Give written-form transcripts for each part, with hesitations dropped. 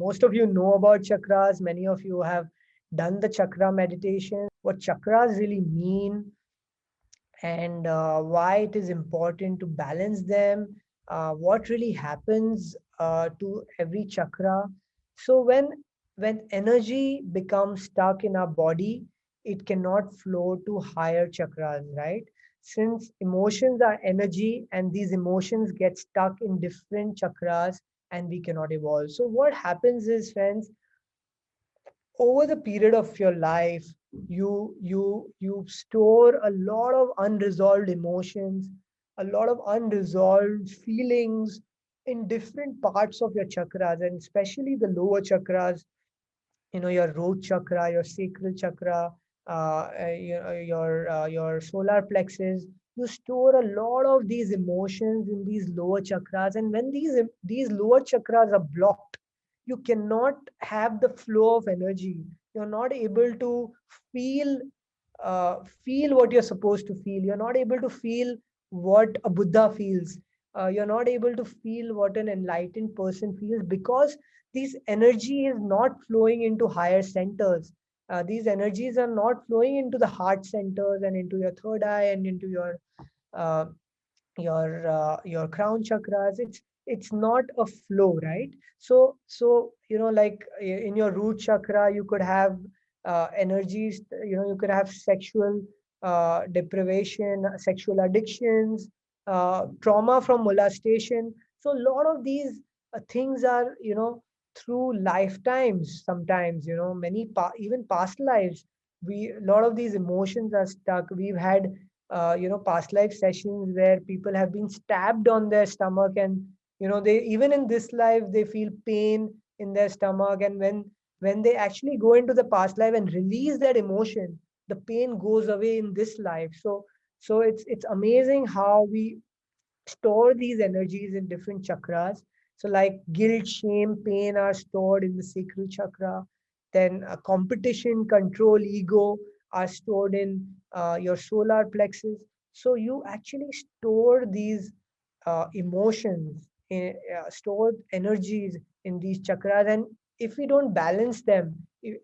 Most of you know about chakras. Many of you have done the chakra meditation. What chakras really mean, and why it is important to balance them, what really happens to every chakra. So when energy becomes stuck in our body, it cannot flow to higher chakras, right? Since emotions are energy and these emotions get stuck in different chakras and we cannot evolve. So what happens is, friends, over the period of your life, you store a lot of unresolved emotions, a lot of unresolved feelings in different parts of your chakras, and especially the lower chakras, your root chakra, your sacral chakra, your solar plexus. You store a lot of these emotions in these lower chakras, and when these lower chakras are blocked, you cannot have the flow of energy. You're not able to feel feel what you're supposed to feel. You're not able to feel what a Buddha feels. You're not able to feel what an enlightened person feels, because this energy is not flowing into higher centers. These energies are not flowing into the heart centers and into your third eye and into uh, your crown chakras. It's not a flow, right? So like in your root chakra, you could have energies. You could have sexual deprivation, sexual addictions, trauma from molestation. So a lot of these things are, through lifetimes. Sometimes, many even past lives, we a lot of these emotions are stuck. We've had past life sessions where people have been stabbed on their stomach, and they, even in this life, they feel pain in their stomach, and when they actually go into the past life and release that emotion, the pain goes away in this life. So it's amazing how we store these energies in different chakras. So, like guilt, shame, pain are stored in the sacral chakra. Then, competition, control, ego are stored in your solar plexus. So, you actually store these emotions, stored energies in these chakras. And if we don't balance them,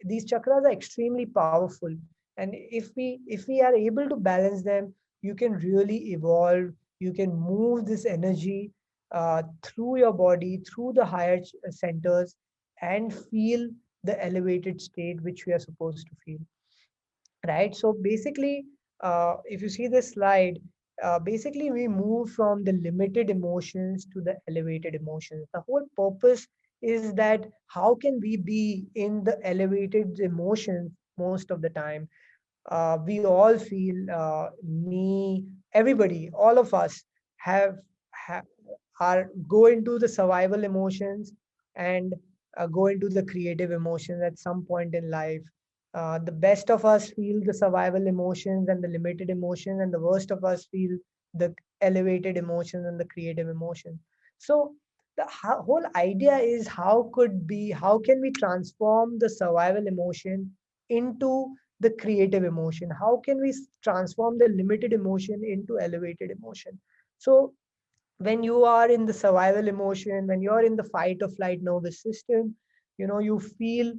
these chakras are extremely powerful. And if we are able to balance them, you can really evolve. You can move this energy through your body, through the higher centers, and feel the elevated state which we are supposed to feel, right? So basically, if you see this slide, basically we move from the limited emotions to the elevated emotions. The whole purpose is that how can we be in the elevated emotions most of the time. We all feel, me, everybody, all of us have, have are go into the survival emotions, and go into the creative emotions at some point in life. The best of us feel the survival emotions and the limited emotions, and the worst of us feel the elevated emotions and the creative emotions. So the whole idea is, how can we transform the survival emotion into the creative emotion? How can we transform the limited emotion into elevated emotion? So when you are in the survival emotion, when you're in the fight or flight nervous system, you feel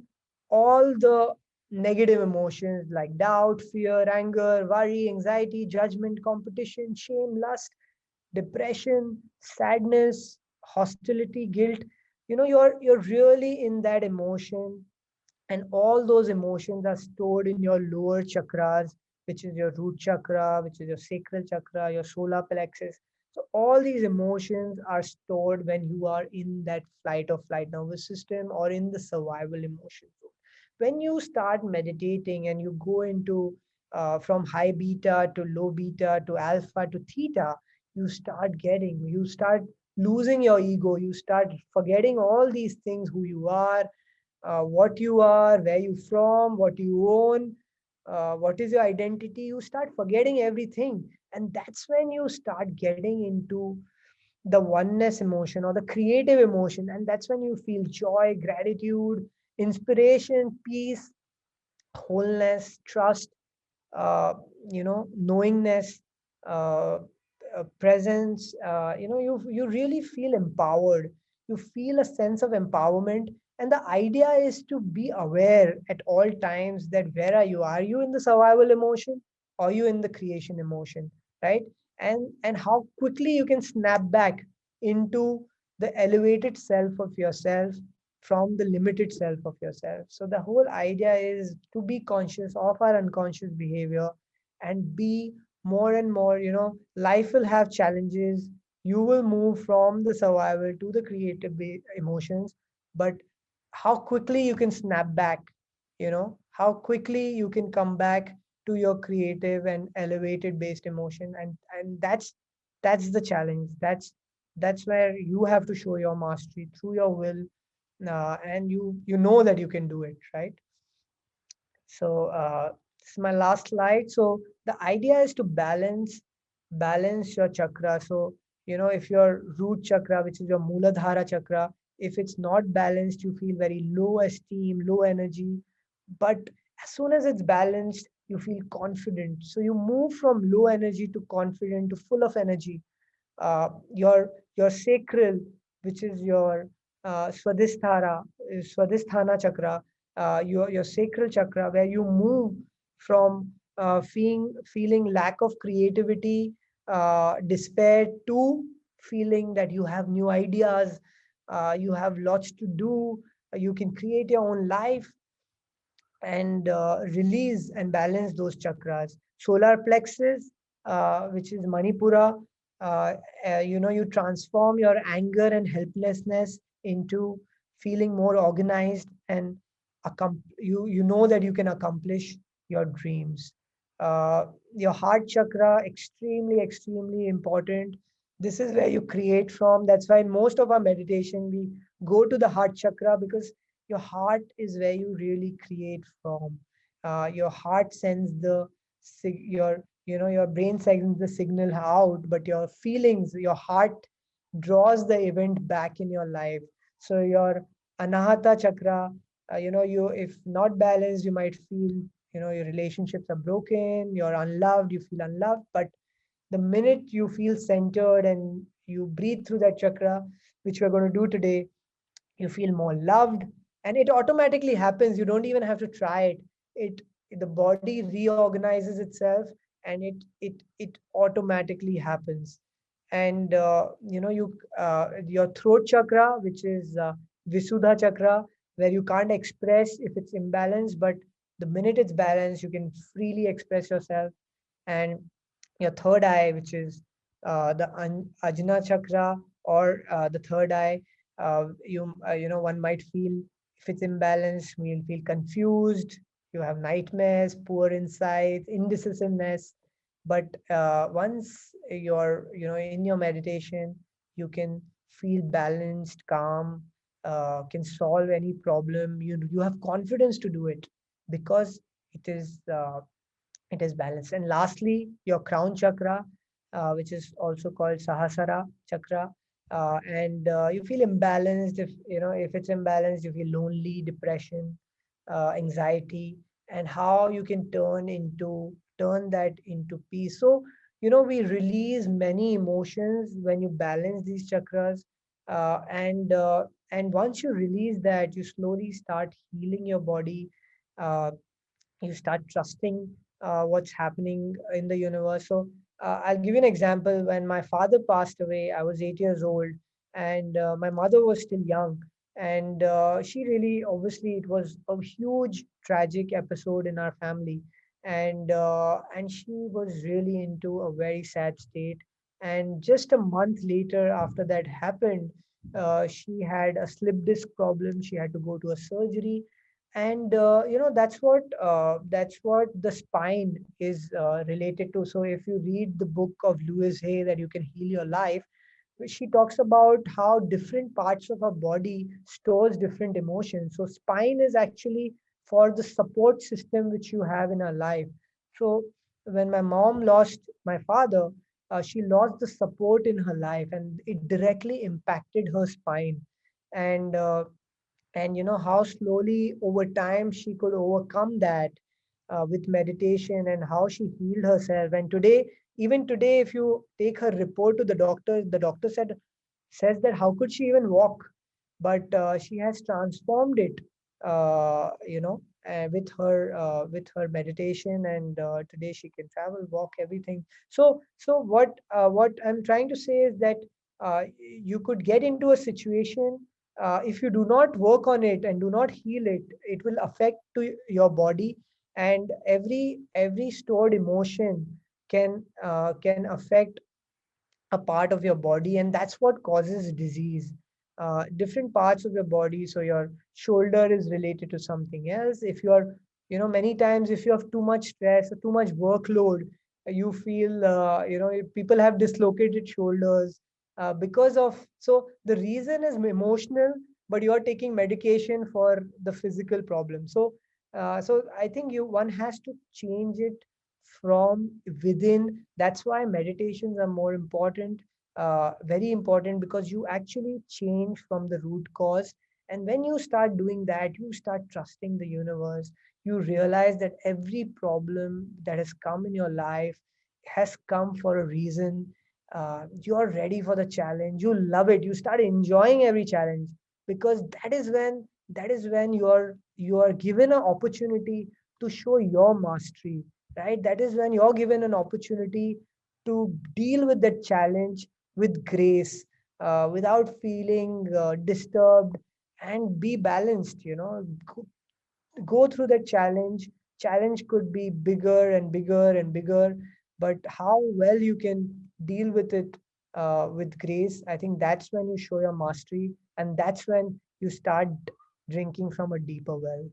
all the negative emotions like doubt, fear, anger, worry, anxiety, judgment, competition, shame, lust, depression, sadness, hostility, guilt. You're really in that emotion, and all those emotions are stored in your lower chakras, which is your root chakra, which is your sacral chakra, your solar plexus. So all these emotions are stored when you are in that flight or flight nervous system, or in the survival emotion zone. When you start meditating and you go into, from high beta to low beta to alpha to theta, you start losing your ego. You start forgetting all these things: who you are, what you are, where you from, what you own, what is your identity. You start forgetting everything, and that's when you start getting into the oneness emotion or the creative emotion, and that's when you feel joy, gratitude, inspiration, peace, wholeness, trust, uh, knowingness, uh, presence. You really feel empowered. You feel a sense of empowerment, And the idea is to be aware at all times that where are you? Are you in the survival emotion? Or are you in the creation emotion? Right? And how quickly you can snap back into the elevated self of yourself from the limited self of yourself. So the whole idea is to be conscious of our unconscious behavior and be more and more, life will have challenges. You will move from the survival to the creative emotions, but how quickly you can snap back, how quickly you can come back to your creative and elevated based emotion. And that's the challenge. That's where you have to show your mastery through your will, and you know that you can do it, right? So this is my last slide. So the idea is to balance your chakra. So if your root chakra, which is your Muladhara chakra, if it's not balanced, you feel very low esteem, low energy. But as soon as it's balanced, you feel confident. So you move from low energy to confident to full of energy. Your sacral, which is your Swadhisthana chakra, your sacral chakra, where you move from feeling lack of creativity, despair, to feeling that you have new ideas, you have lots to do, you can create your own life, and release and balance those chakras. Solar plexus, which is Manipura, you transform your anger and helplessness into feeling more organized, and you know that you can accomplish your dreams. Uh, your heart chakra, extremely important. This is where you create from. That's why in most of our meditation we go to the heart chakra, because your heart is where you really create from. Your heart sends your brain sends the signal out, but your feelings, your heart draws the event back in your life. So your Anahata chakra, you if not balanced, you might feel, your relationships are broken, you're unloved, you feel unloved. But the minute you feel centered and you breathe through that chakra, which we're going to do today, you feel more loved, and it automatically happens. You don't even have to try it. The body reorganizes itself, and it automatically happens. And your throat chakra, which is Visuddha chakra, where you can't express if it's imbalanced, but the minute it's balanced, you can freely express yourself. And your third eye, which is the Ajna chakra, or the third eye, one might feel, if it's imbalanced, we'll feel confused, you have nightmares, poor insight, indecisiveness. But once you're in your meditation, you can feel balanced, calm, can solve any problem. You have confidence to do it, because it is balanced. And lastly, your crown chakra, which is also called Sahasrara chakra. And you feel imbalanced. If it's imbalanced, you feel lonely, depression, anxiety, and how you can turn that into peace. So we release many emotions when you balance these chakras, and once you release that, you slowly start healing your body. Uh, you start trusting what's happening in the universe. So I'll give you an example. When my father passed away, I was 8 years old, and my mother was still young. And she really, obviously, it was a huge tragic episode in our family, and she was really into a very sad state. And just a month later, after that happened, she had a slip disc problem. She had to go to a surgery, and that's what the spine is related to. So if you read the book of Louise Hay, that you can heal your life, she talks about how different parts of our body stores different emotions. So spine is actually for the support system which you have in our life. So when my mom lost my father, she lost the support in her life, and it directly impacted her spine. And how slowly over time she could overcome that with meditation, and how she healed herself. And even today, if you take her report to the doctor says that how could she even walk? but she has transformed it, with her meditation, and today she can travel, walk, everything. So what I'm trying to say is that you could get into a situation, if you do not work on it and do not heal it, it will affect to your body, and every stored emotion can affect a part of your body, and that's what causes disease. Different parts of your body, so your shoulder is related to something else. If you're, many times if you have too much stress or too much workload, you feel, people have dislocated shoulders, because of, so the reason is emotional, but you're taking medication for the physical problem. So I think you one has to change it from within. That's why meditations are more important, very important, because you actually change from the root cause. And when you start doing that, you start trusting the universe. You realize that every problem that has come in your life has come for a reason. You're ready for the challenge. You love it. You start enjoying every challenge, because that is when you are given an opportunity to show your mastery, right? That is when you're given an opportunity to deal with that challenge with grace, without feeling disturbed, and be balanced. Go through that challenge could be bigger and bigger and bigger, but how well you can deal with it, with grace, I think that's when you show your mastery, and that's when you start drinking from a deeper well.